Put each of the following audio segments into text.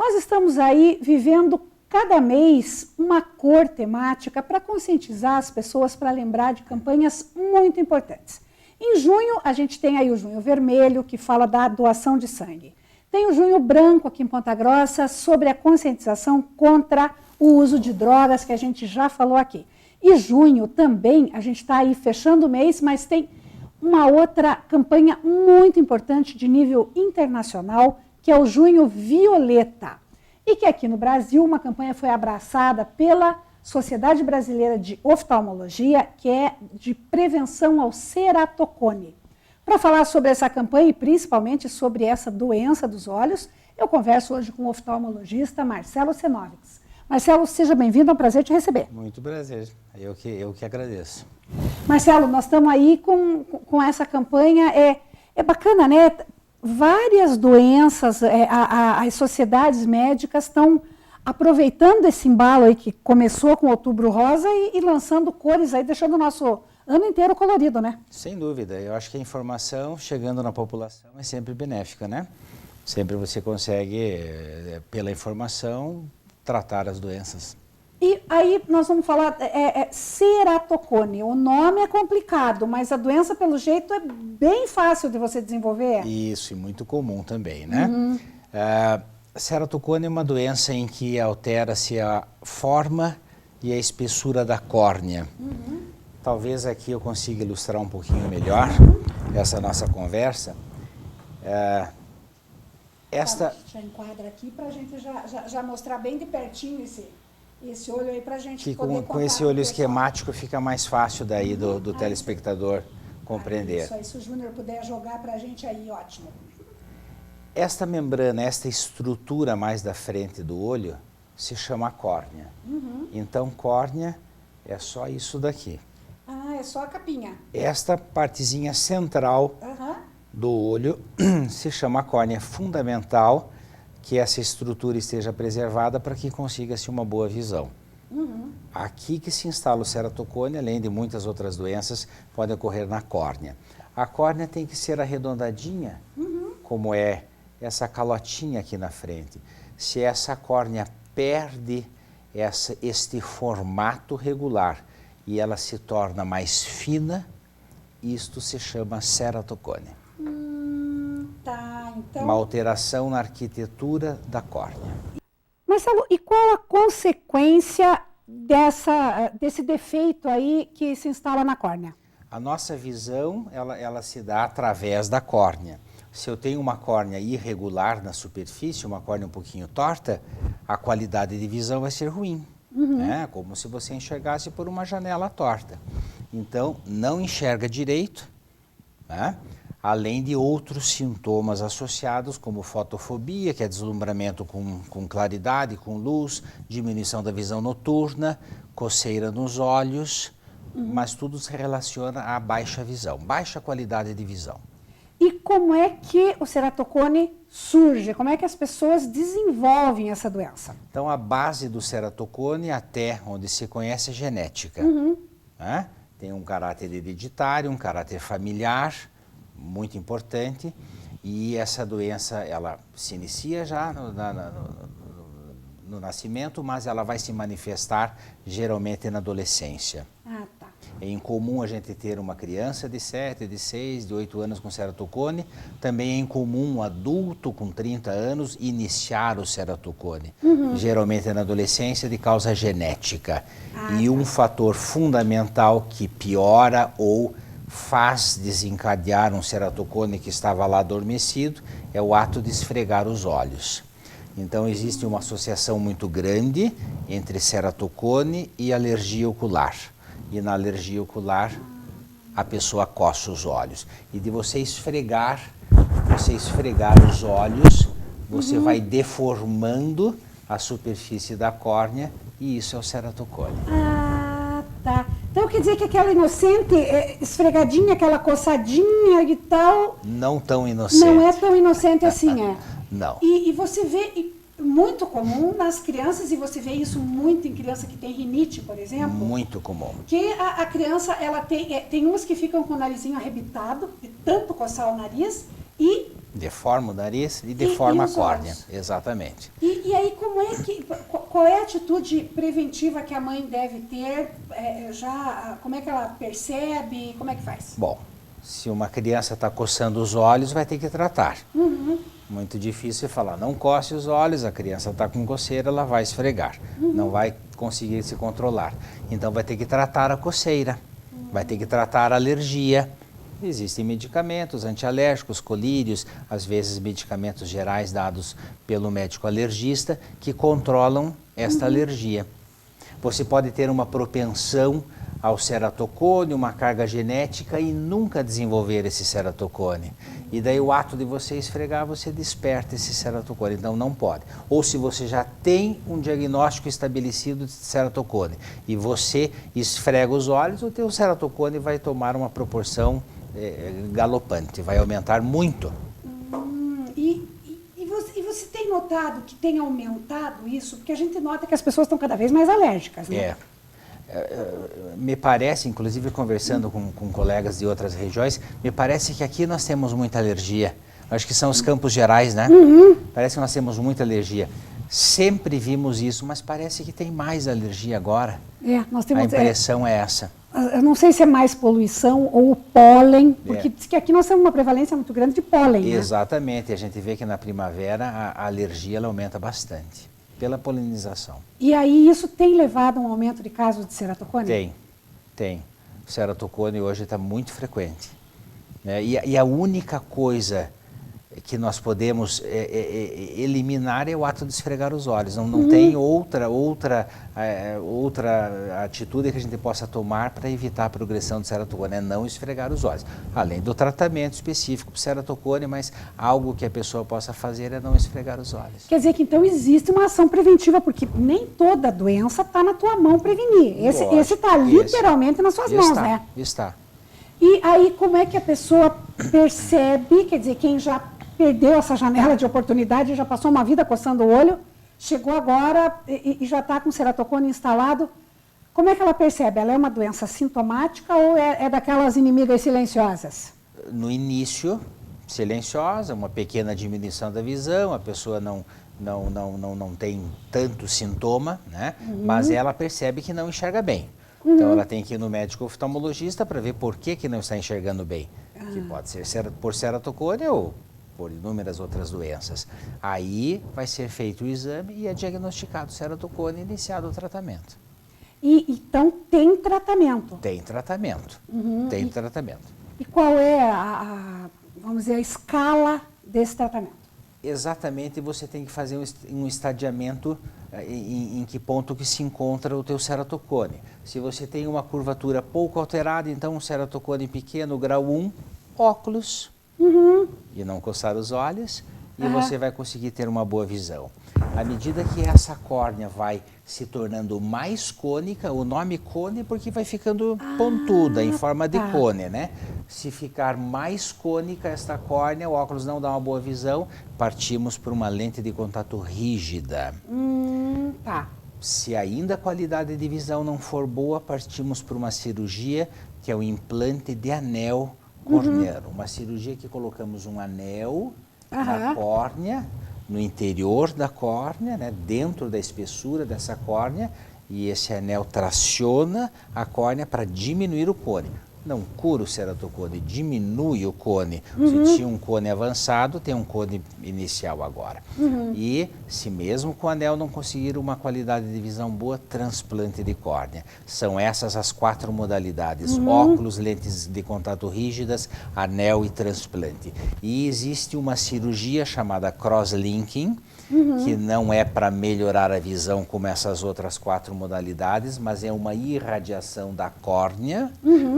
Nós estamos aí vivendo cada mês uma cor temática para conscientizar as pessoas, para lembrar de campanhas muito importantes. Em junho, a gente tem aí o Junho Vermelho, que fala da doação de sangue. Tem o Junho Branco aqui em Ponta Grossa, sobre a conscientização contra o uso de drogas, que a gente já falou aqui. E junho também, a gente está aí fechando o mês, mas tem uma outra campanha muito importante de nível internacional, que é o Junho Violeta. E que aqui no Brasil, uma campanha foi abraçada pela Sociedade Brasileira de Oftalmologia, que é de prevenção ao ceratocone. Para falar sobre essa campanha e principalmente sobre essa doença dos olhos, eu converso hoje com o oftalmologista Marcelo Senovics. Marcelo, seja bem-vindo, é um prazer te receber. Muito prazer, eu que agradeço. Marcelo, nós estamos aí com essa campanha, é bacana, né? Várias doenças, as sociedades médicas estão aproveitando esse embalo aí que começou com Outubro Rosa e lançando cores aí, deixando o nosso ano inteiro colorido, né? Sem dúvida, eu acho que a informação chegando na população é sempre benéfica, né? Sempre você consegue, pela informação, tratar as doenças. E aí nós vamos falar, ceratocone, o nome é complicado, mas a doença pelo jeito é bem fácil de você desenvolver. Isso, e muito comum também, né? Ceratocone é uma doença em que altera-se a forma e a espessura da córnea. Talvez aqui eu consiga ilustrar um pouquinho melhor essa nossa conversa. Já enquadra aqui para a gente já mostrar bem de pertinho esse olho aí para a gente que poder com esse olho esquemático fica mais fácil daí do telespectador compreender. Isso aí, se o Júnior puder jogar para a gente aí, ótimo. Esta membrana, esta estrutura mais da frente do olho, se chama córnea. Então, córnea é só isso daqui. Ah, é só a capinha. Esta partezinha central do olho se chama córnea. É fundamental que essa estrutura esteja preservada para que consiga-se uma boa visão. Aqui que se instala o ceratocone, além de muitas outras doenças, podem ocorrer na córnea. A córnea tem que ser arredondadinha, como é essa calotinha aqui na frente. Se essa córnea perde este formato regular e ela se torna mais fina, isto se chama ceratocone. Então... Uma alteração na arquitetura da córnea. Marcelo, e qual a consequência desse defeito aí que se instala na córnea? A nossa visão, ela se dá através da córnea. Se eu tenho uma córnea irregular na superfície, uma córnea um pouquinho torta, a qualidade de visão vai ser ruim. É como se você enxergasse por uma janela torta. Então, não enxerga direito, né? Além de outros sintomas associados, como fotofobia, que é deslumbramento com claridade, com luz, diminuição da visão noturna, coceira nos olhos, mas tudo se relaciona à baixa visão, baixa qualidade de visão. E como é que o ceratocone surge? Como é que as pessoas desenvolvem essa doença? Então, a base do ceratocone, até onde se conhece, é genética. Né? Tem um caráter hereditário, um caráter familiar, muito importante, e essa doença, ela se inicia já no nascimento, mas ela vai se manifestar geralmente na adolescência. Ah, tá. É incomum a gente ter uma criança de 7, de 6, de 8 anos com ceratocone. Também é incomum um adulto com 30 anos iniciar o ceratocone. Geralmente é na adolescência de causa genética. E um fator fundamental que piora ou faz desencadear um ceratocone que estava lá adormecido é o ato de esfregar os olhos. Então existe uma associação muito grande entre ceratocone e alergia ocular. E na alergia ocular, a pessoa coça os olhos. E de você esfregar os olhos, você vai deformando a superfície da córnea e isso é o ceratocone. Ah, tá. Então quer dizer que aquela inocente esfregadinha, aquela coçadinha e tal... Não tão inocente. Não é tão inocente assim, é? Não. E você vê... Muito comum nas crianças, e você vê isso muito em criança que tem rinite, por exemplo. Muito comum. Que a criança, ela tem umas que ficam com o narizinho arrebitado, de tanto coçar o nariz, e deforma o nariz e deforma a córnea. Exatamente. E aí, qual é a atitude preventiva que a mãe deve ter? Como é que ela percebe? Como é que faz? Bom, se uma criança está coçando os olhos, vai ter que tratar. Muito difícil falar, não coce os olhos, a criança está com coceira, ela vai esfregar. Não vai conseguir se controlar. Então vai ter que tratar a coceira, vai ter que tratar a alergia. Existem medicamentos antialérgicos, colírios, às vezes medicamentos gerais dados pelo médico alergista que controlam esta alergia. Você pode ter uma propensão ao ceratocone, uma carga genética e nunca desenvolver esse ceratocone. E daí o ato de você esfregar, você desperta esse ceratocone, então não pode. Ou se você já tem um diagnóstico estabelecido de ceratocone e você esfrega os olhos, o teu ceratocone vai tomar uma proporção galopante, vai aumentar muito. E você tem notado que tem aumentado isso? Porque a gente nota que as pessoas estão cada vez mais alérgicas, né? Me parece, inclusive conversando com colegas de outras regiões, me parece que aqui nós temos muita alergia. Acho que são os Campos Gerais, né? Parece que nós temos muita alergia. Sempre vimos isso, mas parece que tem mais alergia agora. Nós temos, a impressão é essa. Eu não sei se é mais poluição ou pólen, porque diz que aqui nós temos uma prevalência muito grande de pólen. Exatamente, a gente vê que na primavera a alergia ela aumenta bastante, pela polinização. E aí isso tem levado a um aumento de casos de ceratocone? Tem. O ceratocone hoje está muito frequente. Né? E a única coisa que nós podemos eliminar é o ato de esfregar os olhos. Não tem outra atitude que a gente possa tomar para evitar a progressão do ceratocone, é não esfregar os olhos. Além do tratamento específico para o ceratocone, mas algo que a pessoa possa fazer é não esfregar os olhos. Quer dizer que então existe uma ação preventiva, porque nem toda doença está na tua mão prevenir. Esse está literalmente nas suas mãos, né? Está. E aí como é que a pessoa percebe, quer dizer, quem já perdeu essa janela de oportunidade, já passou uma vida coçando o olho, chegou agora e já está com ceratocone instalado, como é que ela percebe? Ela é uma doença sintomática ou é daquelas inimigas silenciosas? No início, silenciosa, uma pequena diminuição da visão, a pessoa não tem tanto sintoma, né? Mas ela percebe que não enxerga bem. Então ela tem que ir no médico oftalmologista para ver por que não está enxergando bem. Que pode ser por ceratocone ou por inúmeras outras doenças. Aí vai ser feito o exame e é diagnosticado o ceratocone e iniciado o tratamento. Então tem tratamento? Tem tratamento. Tem tratamento. E qual é vamos dizer, a escala desse tratamento? Exatamente, você tem que fazer um estadiamento em que ponto que se encontra o teu ceratocone. Se você tem uma curvatura pouco alterada, então um ceratocone pequeno, grau 1, óculos, e não coçar os olhos, e você vai conseguir ter uma boa visão. À medida que essa córnea vai se tornando mais cônica, o nome cone porque vai ficando pontuda, em forma de cone, né? Se ficar mais cônica esta córnea, o óculos não dá uma boa visão, partimos para uma lente de contato rígida. Se ainda a qualidade de visão não for boa, partimos para uma cirurgia que é o implante de anel corneano. Uma cirurgia que colocamos um anel na córnea, no interior da córnea, né, dentro da espessura dessa córnea, e esse anel traciona a córnea para diminuir o cone. Não cura o ceratocone, diminui o cone. Se tinha um cone avançado, tem um cone inicial agora. E se mesmo com o anel não conseguir uma qualidade de visão boa, transplante de córnea. São essas as 4 modalidades: óculos, lentes de contato rígidas, anel e transplante. E existe uma cirurgia chamada crosslinking, que não é para melhorar a visão como essas outras 4 modalidades, mas é uma irradiação da córnea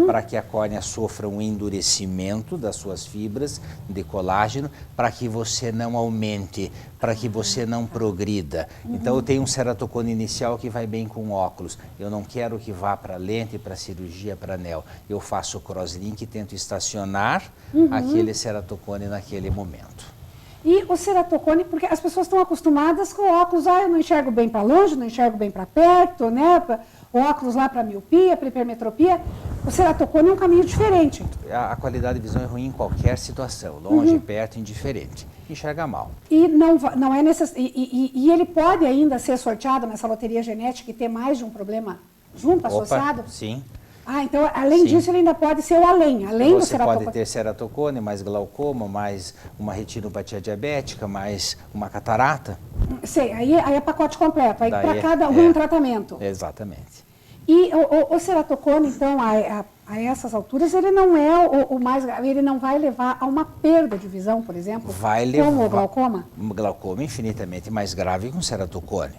para que a córnea sofra um endurecimento das suas fibras de colágeno, para que você não aumente, para que você não progrida. Então eu tenho um ceratocone inicial que vai bem com óculos. Eu não quero que vá para lente, para cirurgia, para anel. Eu faço o crosslink e tento estacionar aquele ceratocone naquele momento. E o ceratocone, porque as pessoas estão acostumadas com óculos, eu não enxergo bem para longe, não enxergo bem para perto, né? O óculos lá para miopia, para hipermetropia. o ceratocone é um caminho diferente. A qualidade de visão é ruim em qualquer situação, longe, perto, indiferente. Enxerga mal. E não é e ele pode ainda ser sorteado nessa loteria genética e ter mais de um problema junto, associado? Sim. Ah, então, além disso, ele ainda pode ser o além do Você ceratocone. pode ter ceratocone, mais glaucoma, mais uma retinopatia diabética, mais uma catarata. Sei, aí é pacote completo, aí para cada um tratamento. Exatamente. E o ceratocone, então, a essas alturas, ele não é o mais grave, ele não vai levar a uma perda de visão, por exemplo, como o glaucoma? Glaucoma infinitamente mais grave que um ceratocone.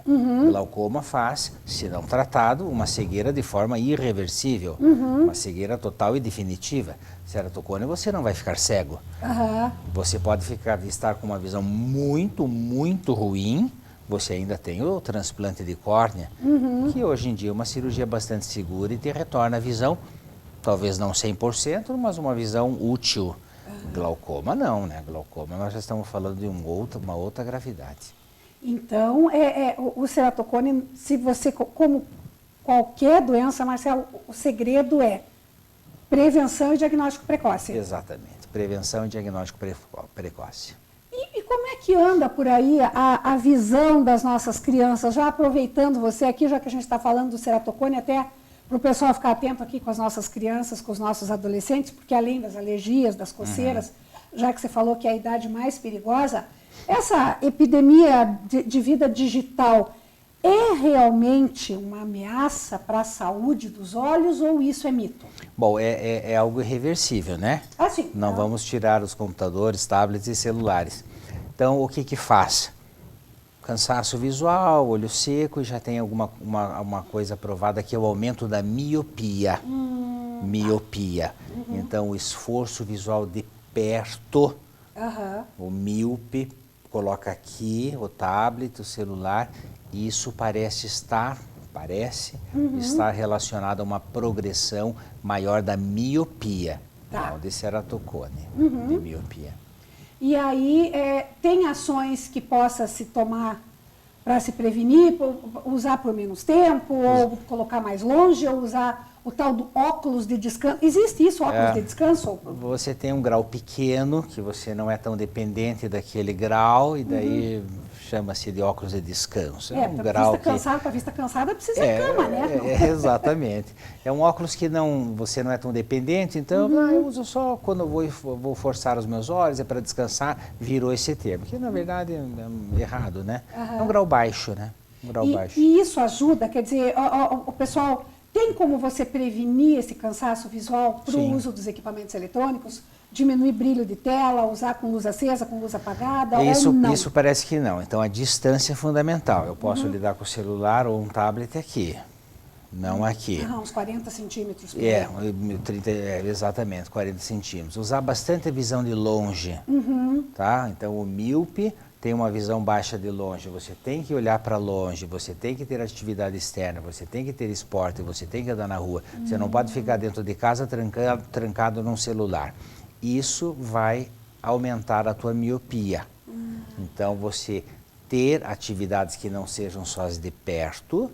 Glaucoma faz, se não tratado, uma cegueira de forma irreversível, uma cegueira total e definitiva. Ceratocone você não vai ficar cego. Você pode estar com uma visão muito, muito ruim. Você ainda tem o transplante de córnea, que hoje em dia é uma cirurgia bastante segura e te retorna a visão, talvez não 100%, mas uma visão útil. Glaucoma não, né? Glaucoma nós já estamos falando de uma outra gravidade. Então, o ceratocone, se você, como qualquer doença, Marcelo, o segredo é prevenção e diagnóstico precoce. Exatamente, prevenção e diagnóstico precoce. E como é que anda por aí a visão das nossas crianças? Já aproveitando você aqui, já que a gente está falando do ceratocone, até para o pessoal ficar atento aqui com as nossas crianças, com os nossos adolescentes, porque além das alergias, das coceiras, já que você falou que é a idade mais perigosa, essa epidemia de vida digital é realmente uma ameaça para a saúde dos olhos ou isso é mito? Bom, é algo irreversível, né? Sim. Não vamos tirar os computadores, tablets e celulares. Então, o que faz? Cansaço visual, olho seco, e já tem uma coisa provada que é o aumento da miopia. Miopia. Então, o esforço visual de perto, o míope, coloca aqui o tablet, o celular, e isso parece estar relacionado a uma progressão maior da miopia, não de ceratocone, de miopia. E aí, tem ações que possa se tomar para se prevenir, usar por menos tempo, ou colocar mais longe, ou usar o tal do óculos de descanso. Existe isso, óculos de descanso? Você tem um grau pequeno, que você não é tão dependente daquele grau, e daí chama-se de óculos de descanso. É um grau para a vista cansada precisa de cama, né? Exatamente. É um óculos que você não é tão dependente, então eu uso só quando eu vou forçar os meus olhos, é para descansar, virou esse termo, que na verdade é errado, né? É um grau baixo, né? Um grau baixo. E isso ajuda, quer dizer, o pessoal... Tem como você prevenir esse cansaço visual para o uso dos equipamentos eletrônicos? Diminuir brilho de tela, usar com luz acesa, com luz apagada, ou não? Isso parece que não. Então, a distância é fundamental. Eu posso lidar com o celular ou um tablet aqui, não aqui. Uns 40 centímetros. Exatamente, 40 centímetros. Usar bastante a visão de longe, tá? Então, o míope tem uma visão baixa de longe, você tem que olhar para longe, você tem que ter atividade externa, você tem que ter esporte, você tem que andar na rua. Você não pode ficar dentro de casa trancado num celular. Isso vai aumentar a tua miopia. Então, você ter atividades que não sejam só as de perto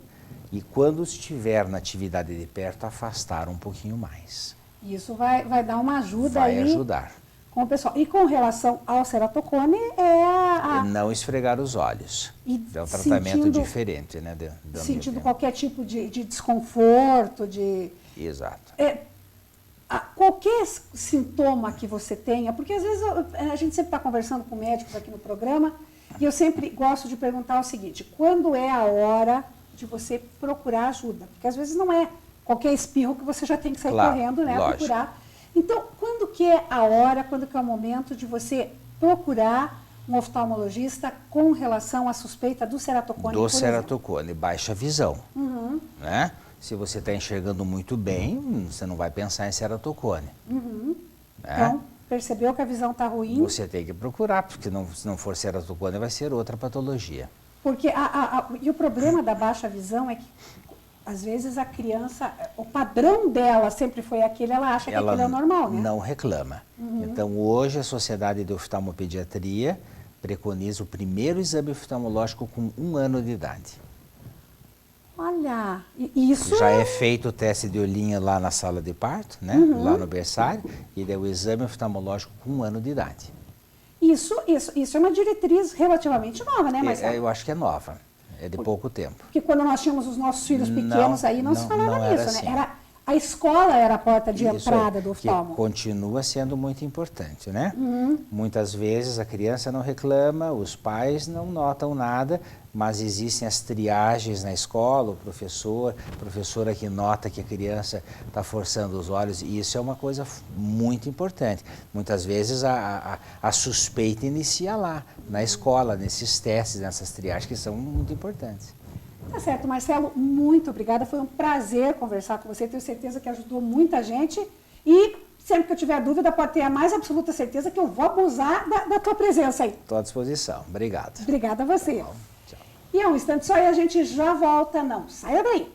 e quando estiver na atividade de perto, afastar um pouquinho mais. Isso vai dar uma ajuda aí. Vai ajudar. Com o pessoal. E com relação ao ceratocone, não esfregar os olhos. É um tratamento diferente, né? Sentindo qualquer tipo de desconforto, Exato. Qualquer sintoma que você tenha, porque às vezes a gente sempre está conversando com médicos aqui no programa, e eu sempre gosto de perguntar o seguinte: quando é a hora de você procurar ajuda? Porque às vezes não é qualquer espirro que você já tem que sair correndo, né? Lógico. Procurar. Então, quando que é a hora, quando que é o momento de você procurar um oftalmologista com relação à suspeita do ceratocone? Do ceratocone, baixa visão, né? Se você está enxergando muito bem, você não vai pensar em ceratocone. Né? Então, percebeu que a visão está ruim? Você tem que procurar, porque se não for ceratocone, vai ser outra patologia. Porque e o problema da baixa visão é que às vezes a criança, o padrão dela sempre foi aquele, ela acha que aquilo é normal, né? Não reclama. Então, hoje, a Sociedade de Oftalmopediatria preconiza o primeiro exame oftalmológico com 1 ano de idade. Olha, isso... Já é feito o teste de olhinho lá na sala de parto, né? Lá no berçário, e daí o exame oftalmológico com 1 ano de idade. Isso é uma diretriz relativamente nova, né, Marcelo? Eu acho que é nova, é de pouco tempo. Porque quando nós tínhamos os nossos filhos pequenos aí, não se falava nisso, assim. né? A escola era a porta de entrada do oftalmo. Que continua sendo muito importante, né? Muitas vezes a criança não reclama, os pais não notam nada, mas existem as triagens na escola, o professora que nota que a criança está forçando os olhos, e isso é uma coisa muito importante. Muitas vezes a suspeita inicia lá, na escola, nesses testes, nessas triagens que são muito importantes. Tá certo, Marcelo, muito obrigada. Foi um prazer conversar com você. Tenho certeza que ajudou muita gente. E sempre que eu tiver dúvida, pode ter a mais absoluta certeza que eu vou abusar da tua presença aí. Estou à disposição. Obrigado. Obrigada a você. Bom, tchau. E é um instante só e a gente já volta. Não saia daí.